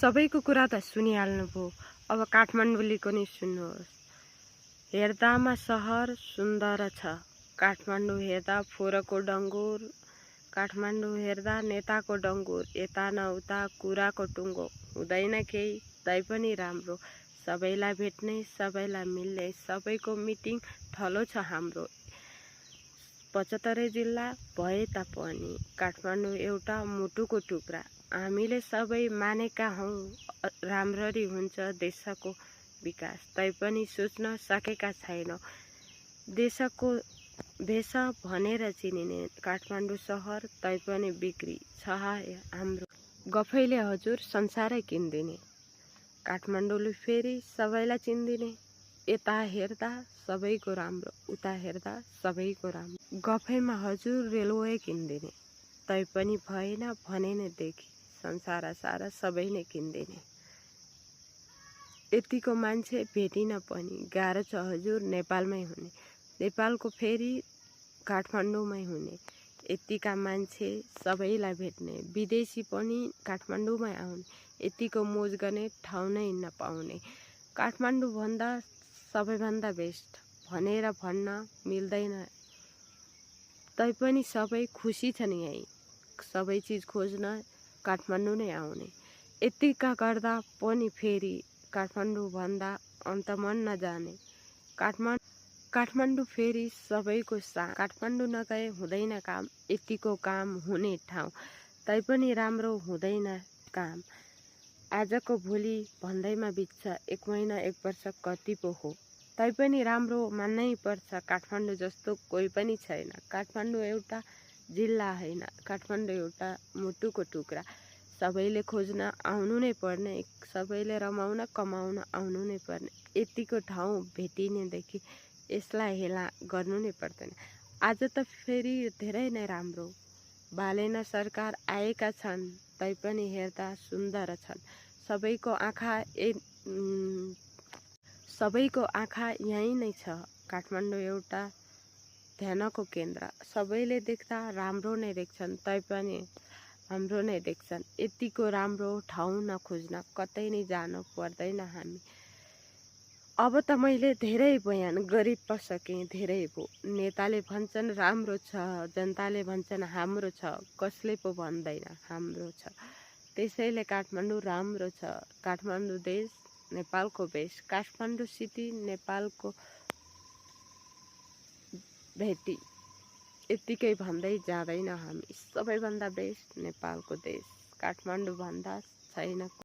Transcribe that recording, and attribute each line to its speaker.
Speaker 1: सबैको कुरा त सुनिहाल्नुभयो। अब काठमाडौँलीको नि सुन्नुहोस्। हेर्दामा सहर सुन्दर छ, काठमाडौँ हेर्दा फोहोरको डङ्गुर, काठमाडौँ हेर्दा नेताको डङ्गुर, यता न उता कुराको टुङ्गो, हुँदैन केही तै पनि राम्रो, सबैलाई भेट्ने सबैलाई मिल्ने, सबैको मिटिङ ठलो छ हाम्रो। 75 जिल्ला भए तापनि काठमाडौँ एउटा मुटुको टुक्रा। हामीले सबै मानेका हौँ राम्ररी हुन्छ देशको विकास, तैपनि सोच्न सकेका छैनौँ। देशको भेष भनेर चिनिने काठमाडौँ सहर, तैपनि बिक्री छ हाम्रो। गफैले हजुर संसारै किनिदिने काठमाडौँले फेरि सबैलाई चिन्दिने। यता हेर्दा सबैको राम्रो, उता हेर्दा सबैको राम्रो। गफैमा हजुर रेलवे किनिदिने, तैपनि भएन भने नै देखि संसार सारा सबै नै किन्दिने। यतिको मान्छे भेटिन पनि गाह्रो छ हजुर नेपालमै हुने, नेपालको फेरि काठमाडौँमै हुने। यतिका मान्छे सबैलाई भेट्ने, विदेशी पनि काठमाडौँमै आउने, यतिको मोज गर्ने ठाउँ नै नपाउने। काठमाडौँ भन्दा सबैभन्दा बेस्ट भनेर भन्न मिल्दैन, तैपनि सबै खुसी छन् यहीँ, सबै चिज खोज्न काठमाडौँ नै आउने। यतिका गर्दा पनि फेरि काठमाडौँ भन्दा अन्त मन नजाने। काठमाडौँ फेरि सबैको सा, काठमाडौँ नगए हुँदैन काम, यतिको काम हुने ठाउँ, तैपनि राम्रो हुँदैन काम। आजको भोलि भन्दैमा बित्छ, 1 महिना 1 वर्ष कति पो हो, तैपनि राम्रो मान्नै पर्छ। काठमाडौँ जस्तो कोही पनि छैन। काठमाडौँ एउटा जिल्ला होइन, काठमाडौँ एउटा मुटुको टुक्रा। सबैले खोज्न आउनु नै पर्ने, सबैले रमाउन कमाउन आउनु नै पर्ने। यतिको ठाउँ भेटिनेदेखि यसलाई हेला गर्नु नै पर्दैन। आज त फेरि धेरै नै राम्रो बालेन सरकार आएका छन्, तैपनि हेर्दा सुन्दर छन्। सबैको आँखा यहीँ नै छ। काठमाडौँ एउटा ध्यानको केन्द्र, सबैले देख्दा राम्रो नै देख्छन्, तैपनि हाम्रो नै देख्छन्। यतिको राम्रो ठाउँ नखोज्न कतै नै जानु पर्दैन हामी। अब त मैले धेरै बयान गरि पो सकेँ, धेरै पो। नेताले भन्छन् राम्रो छ, जनताले भन्छन् हाम्रो छ, कसले पो भन्दैन हाम्रो छ। त्यसैले काठमाडौँ राम्रो छ। काठमाडौँ देश नेपालको बेस, काठमाडौँ सिटी नेपालको भेटी। यतिकै भन्दै जाँदैन हामी। सबैभन्दा बेस्ट नेपालको देश, काठमाडौँ भन्दा छैन।